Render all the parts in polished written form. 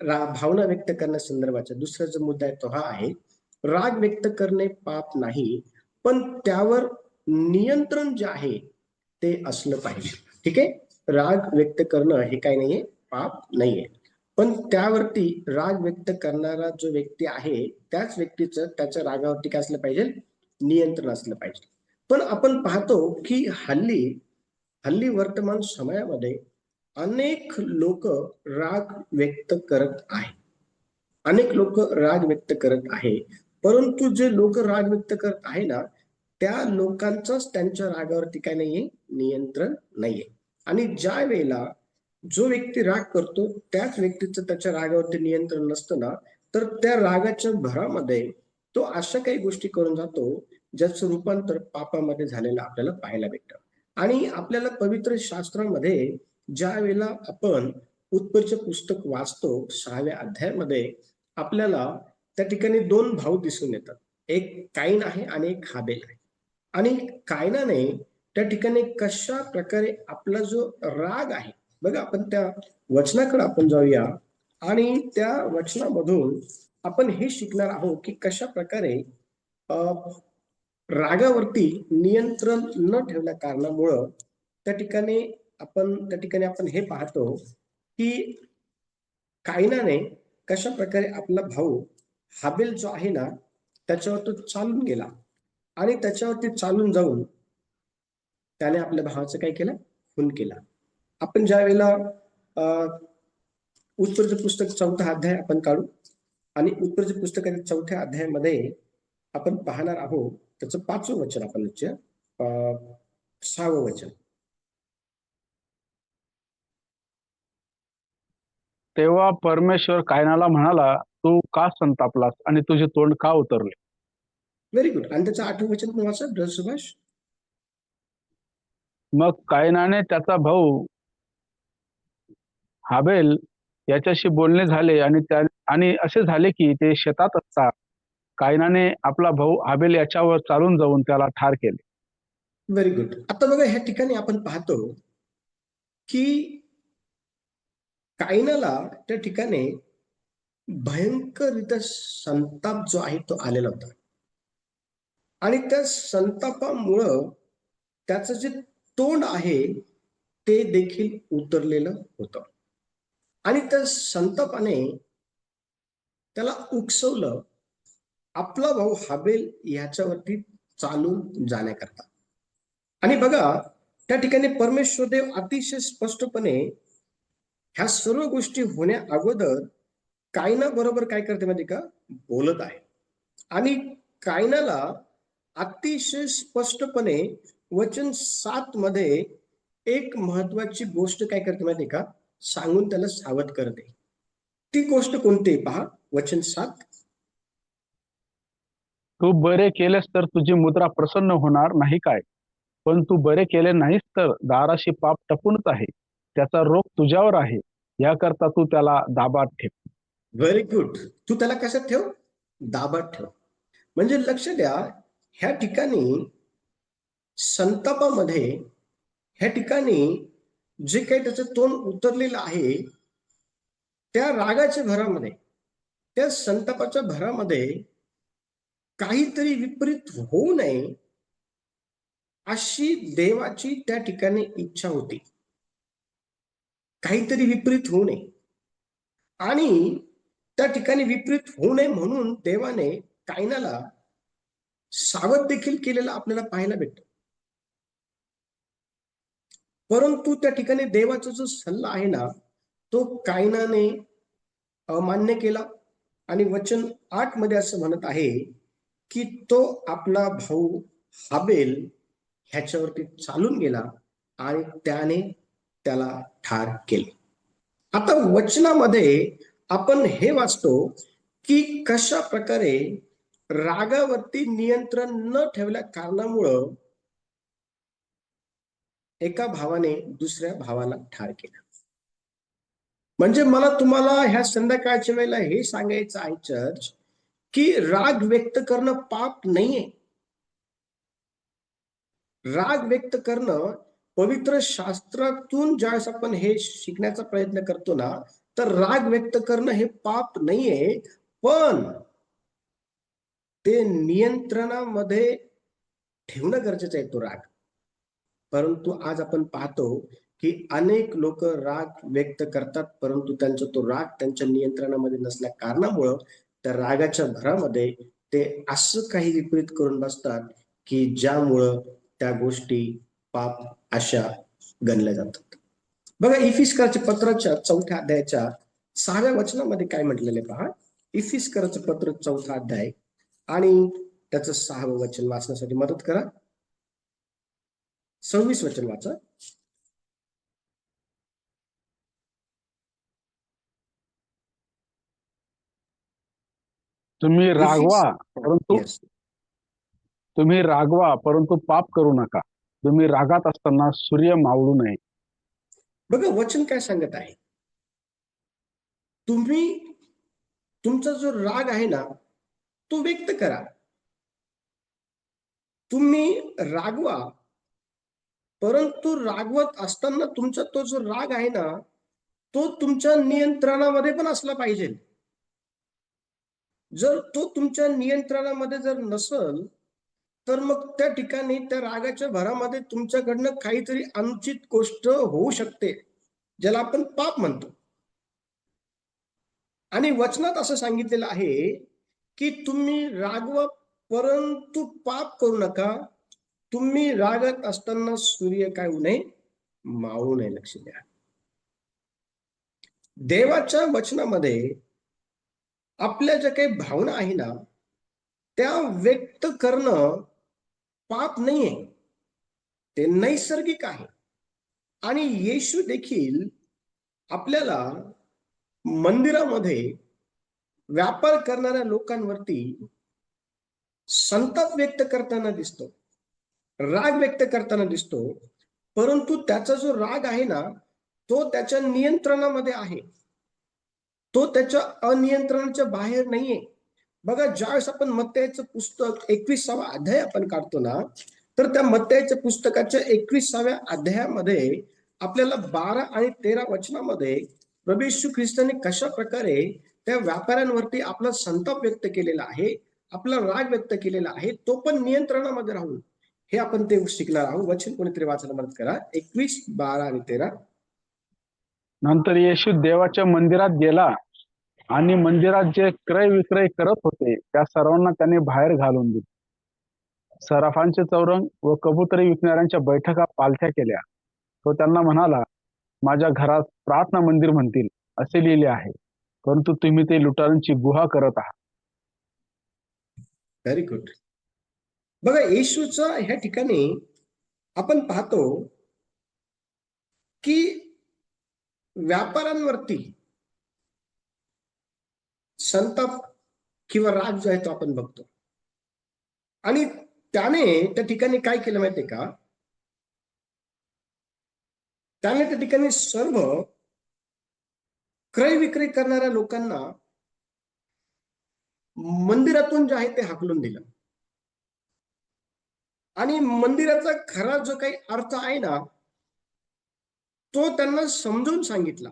भावना व्यक्त करण्यासंदर्भाचा दुसरा जो मुद्दा आहे तो हा आहे, राग व्यक्त करणे पाप नाही, पण त्यावर नियंत्रण जे आहे ते असलं पाहिजे. ठीक आहे. राग व्यक्त करणं हे काही नाहीये, पाप नाहीये, पण त्यावरती राग व्यक्त करणारा जो व्यक्ती आहे त्याच व्यक्तीचं त्याच्या रागावरती काय असलं पाहिजे, नियंत्रण असलं पाहिजे. पण आपण पाहतो की हल्ली हल्ली वर्तमान समयामध्ये अनेक लोक राग व्यक्त करत आहे. अनेक लोक राग व्यक्त करत आहे, परंतु जे लोक राग व्यक्त करत आहे ना, त्या लोकांचंच त्यांच्या रागावरती काय नाहीये, नियंत्रण नाहीये. आणि ज्या वेळेला जो व्यक्ती राग करतो त्याच व्यक्तीचं त्याच्या रागावरती नियंत्रण नसतं ना, तर त्या रागाच्या भरामध्ये तो अशा काही गोष्टी करून जातो ज्याचं रूपांतर पापामध्ये झालेलं आपल्याला पाहायला भेटतं. आणि आपल्याला पवित्र शास्त्रामध्ये ज्या वेळेला आपण उत्पत्तीचे पुस्तक वाचतो 6व्या अध्यायामध्ये, आपल्याला त्या ठिकाणी दोन भाऊ दिसून येतात. एक काईन आहे आणि एक हाबेल आहे. आणि कायनाने त्या ठिकाणी कशा प्रकारे आपला जो राग आहे, बघा आपण त्या वचनाकडे आपण जाऊया आणि त्या वचनामधून आपण हे शिकणार आहोत की कशा प्रकारे रागावरती नियंत्रण न ठेवल्या कारणामुळं त्या ठिकाणी आपण हे पाहतो की कायनाने कशा प्रकारे आपला भाऊ हाबेल जो आहे ना त्याच्यावर तो चालून गेला आणि त्याच्यावरती चालून जाऊन त्याने आपल्या भावाचं काय केलं, खून केला. आपण ज्या वेळेला उत्तरचं पुस्तक 4था अध्याय आपण काढू आणि उत्तरच्या पुस्तकाच्या 4थ्या अध्यायामध्ये आपण पाहणार आहोत त्याचं 5वं वचन आपण 6वं वचन. तेव्हा परमेश्वर कायनाला म्हणाला, तू का संतापलास आणि तुझे तोंड का उतरले? Very good. आणि त्याचं 8वं वचन पण वाचा ब्रदर सुभाष. मग कायनाने त्याचा भाऊ हाबेल याच्याशी बोलणे झाले आणि असे झाले की ते शेतात असता कायनाने आपला भाऊ हाबेल याच्यावर चालून जाऊन त्याला ठार केले. Very good. आता बघा ह्या ठिकाणी आपण पाहतो की कायनाला त्या ठिकाणी भयंकररित्या संताप जो आहे तो आलेला होता आणि त्या संतापामुळं त्याचं जे तोंड आहे ते देखील उतरलेलं होतं आणि त्या संतापाने त्याला उकसवलं आपला भाऊ हाबेल याच्यावरती चालून जाण्याकरता. आणि बघा त्या ठिकाणी परमेश्वर देव अतिशय स्पष्टपणे ह्या सर्व गोष्टी होण्या अगोदर कायना बरोबर काय करते माहिती का, बोलत आहे. आणि कायनाला अतिशय स्पष्टपणे वचन 7 मध्ये एक महत्वाची गोष्ट काय करते माहिती का, सांगून त्याला सावध करते. ती गोष्ट कोणती पहा, वचन 7. तू बरे केलेस तर तुझी मुद्रा प्रसन्न होणार नाही काय? पण तू बरे केले नाहीस तर दाराशी पाप टपूनच आहे, त्याचा रोग तुझ्यावर आहे, याकरता तू त्याला दाबात ठेव. Very good. तू त्याला कशात ठेव, दाबात ठेव. म्हणजे लक्ष द्या, ह्या ठिकाणी संतापामध्ये ह्या ठिकाणी जे काही त्याचं तोंड उतरलेलं आहे त्या रागाच्या भरामध्ये, त्या संतापाच्या भरामध्ये काहीतरी विपरीत होऊ नये अशी देवाची त्या ठिकाणी इच्छा होती. काहीतरी विपरीत होऊ नये आणि त्या ठिकाणी विपरीत होऊ नये म्हणून देवाने कायनाला सावध देखील केलेलं आपल्याला पाहायला भेटतं. परंतु त्या ठिकाणी देवाचा जो सल्ला आहे ना तो कायनाने अमान्य केला आणि वचन 8 मध्ये असं म्हणत आहे की तो आपला भाऊ हाबेल ह्याच्यावरती चालून गेला आणि त्याने त्याला ठार केले. आता वचनामध्ये आपण हे वाचतो की कशा प्रकारे रागावरती नियंत्रण न ठेवल्या कारणामुळं एका भावाने दुसऱ्या भावाला ठार केलं. म्हणजे मला तुम्हाला ह्या संध्याकाळच्या वेळेला हे सांगायचं आहे चर्च की राग व्यक्त करणं पाप नाहीये. राग व्यक्त करणं पवित्र शास्त्रातून ज्यावेळेस आपण हे शिकण्याचा प्रयत्न करतो ना तर राग व्यक्त करणं हे पाप नाहीये, पण ते नियंत्रणामध्ये ठेवणं गरजेचं आहे तो राग. परंतु आज आपण पाहतो की अनेक लोक राग व्यक्त करतात, परंतु त्यांचा तो राग त्यांच्या नियंत्रणामध्ये नसल्या कारणामुळं त्या रागाच्या भरामध्ये ते असं काही विपरीत करून बसतात की ज्यामुळं त्या गोष्टी पाप अशा गणल्या जातात. बघा इफिसकरच्या पत्राच्या 4थ्या अध्यायाच्या 6व्या वचनामध्ये काय म्हटलेलं आहे पहा. इफिसकरचं पत्र 4था अध्याय आणि त्याचं 6वं वचन वाचण्यासाठी मदत करा. 26 वचन वाचा. तुम्ही रागवा परंतु येस. तुम्ही रागवा परंतु पाप करू नका. तुम्ही रागात असताना सूर्य मावळू नये. बघा वचन काय सांगत आहे. तुम्ही तुमचा जो राग आहे ना तो व्यक्त करा. तुम्ही रागवा, परंतु रागवत असताना तुमचा तो जो राग आहे ना तो तुमच्या नियंत्रणामध्ये पण असला पाहिजे. जर तो तुमच्या नियंत्रणामध्ये जर नसल तर मग त्या ठिकाणी त्या रागाच्या भरामध्ये तुमच्याकडनं काहीतरी अनुचित गोष्ट होऊ शकते, ज्याला आपण पाप म्हणतो. आणि वचनात असं सांगितलेलं आहे की तुम्ही रागवा परंतु पाप करू नका. तुम्ही रागत असताना सूर्य काय होऊ नये, मावळू नये. लक्ष द्या, देवाच्या वचनामध्ये आपल्या ज्या काही भावना आहे ना त्या व्यक्त करणं पाप नाहीये, ते नैसर्गिक आहे. आणि येशू देखील आपल्याला मंदिरामध्ये व्यापार करणाऱ्या लोकांवरती संताप व्यक्त करताना दिसतो, राग व्यक्त करताना दिसतो, परंतु त्याचा जो राग आहे ना तो त्याच्या नियंत्रणामध्ये आहे, तो त्याच्या अनियंत्रणाच्या बाहेर नाहीये. बघा ज्यावेळेस आपण मत्तयाचं पुस्तक 21वा अध्याय आपण काढतो ना तर त्या मत्तयाच्या पुस्तकाच्या 21व्या अध्यायामध्ये आपल्याला 12 आणि 13 वचनामध्ये प्रभू येशू ख्रिस्ताने कशा प्रकारे त्या व्यापाऱ्यांवरती आपला संताप व्यक्त केलेला आहे, आपला राग व्यक्त केलेला आहे, तो पण नियंत्रणामध्ये राहून. हे आपण ते शिकणार आहोत. वचन कोणीतरी वाचायला मदत करा. 21, 12 आणि 13. नंतर येशू देवाच्या मंदिरात गेला आणि मंदिरात जे क्रय विक्रय करत होते त्या सर्वांना त्याने बाहेर घालून दिले. सराफांचे चौरंग व कबुतरी विकणाऱ्यांच्या बैठका पालथ्या केल्या. तो त्यांना म्हणाला, माझ्या घरात प्रार्थना मंदिर म्हणतील असे लिहिले आहे, परंतु तुम्ही ते लुटारूंची गुहा करत आहात. Very good. बघा येशूचा ह्या ठिकाणी आपण पाहतो की व्यापाऱ्यांवरती संताप किंवा राग जो आहे तो आपण बघतो. आणि त्याने त्या ठिकाणी काय केलं माहितीये का, त्याने त्या ठिकाणी सर्व क्रय विक्रय करणाऱ्या लोकांना मंदिरातून जे आहे ते हाकलून दिलं. आणि मंदिराचा खरा जो काही अर्थ आहे ना तो त्यांना समजून सांगितला.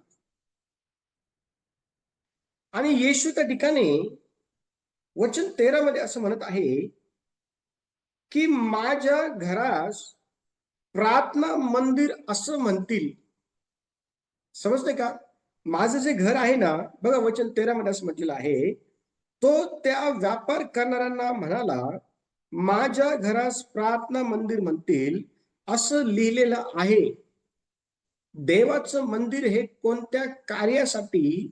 आणि येशू त्या ठिकाणी वचन 13 मध्ये असं म्हणत आहे की माझ्या घरास प्रार्थना मंदिर असं म्हणतील. समजते का, माझं जे घर आहे ना, बघा वचन 13 मध्ये असं म्हटलेलं आहे, तो त्या व्यापार करणाऱ्यांना म्हणाला, माझ्या घरास प्रार्थना मंदिर म्हणतील असं लिहिलेलं आहे. देवाचं मंदिर हे कोणत्या कार्यासाठी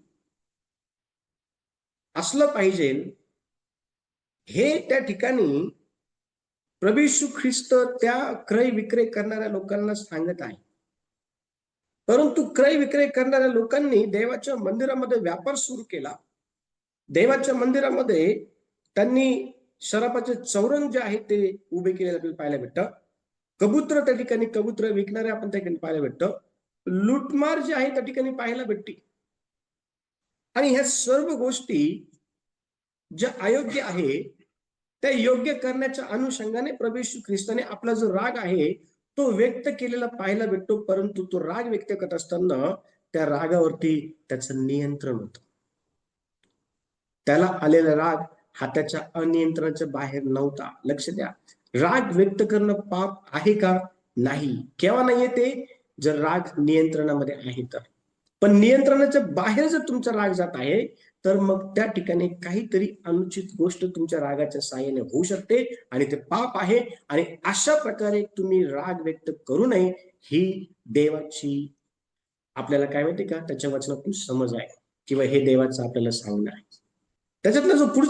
असलं पाहिजे हे त्या ठिकाणी प्रभू येशू ख्रिस्त त्या क्रय विक्रय करणाऱ्या लोकांना सांगत आहे. परंतु क्रय विक्रय करणाऱ्या लोकांनी देवाच्या मंदिरामध्ये व्यापार सुरू केला. देवाच्या मंदिरामध्ये त्यांनी शराफाचे चौरंग जे आहेत ते उभे केलेले आपल्याला पाहायला भेटतं. कबूतर त्या ठिकाणी कबूतर विकणारे आपण त्या ठिकाणी पाहायला भेटतं. लूटमार जे आहे त्या ठिकाणी पाहायला भेटते. आणि ह्या सर्व गोष्टी ज्या अयोग्य आहे त्या योग्य करण्याच्या अनुषंगाने प्रभू येशू ख्रिस्ताने आपला जो राग आहे तो व्यक्त केलेला पाहायला भेटतो. परंतु तो राग व्यक्त करत असताना त्या रागावरती त्याचं नियंत्रण होतं. त्याला आलेला राग हा त्याच्या अनियंत्रणाच्या बाहेर नव्हता. लक्ष द्या, राग व्यक्त करणं पाप आहे का? नाही. केव्हा नाही ते? जर राग नियंत्रणामध्ये आहे तर. पण नियंत्रणाच्या बाहेर जर तुमचा राग जात आहे तर मग त्या ठिकाणी काहीतरी अनुचित गोष्ट तुमच्या रागाच्या साहाय्याने होऊ शकते आणि ते पाप आहे. आणि अशा प्रकारे तुम्ही राग व्यक्त करू नये ही देवाची आपल्याला काय माहिती का त्याच्या वचनातून समज आहे, किंवा हे देवाचं आपल्याला सांगणं आहे. त्याच्यातला जो पुढचा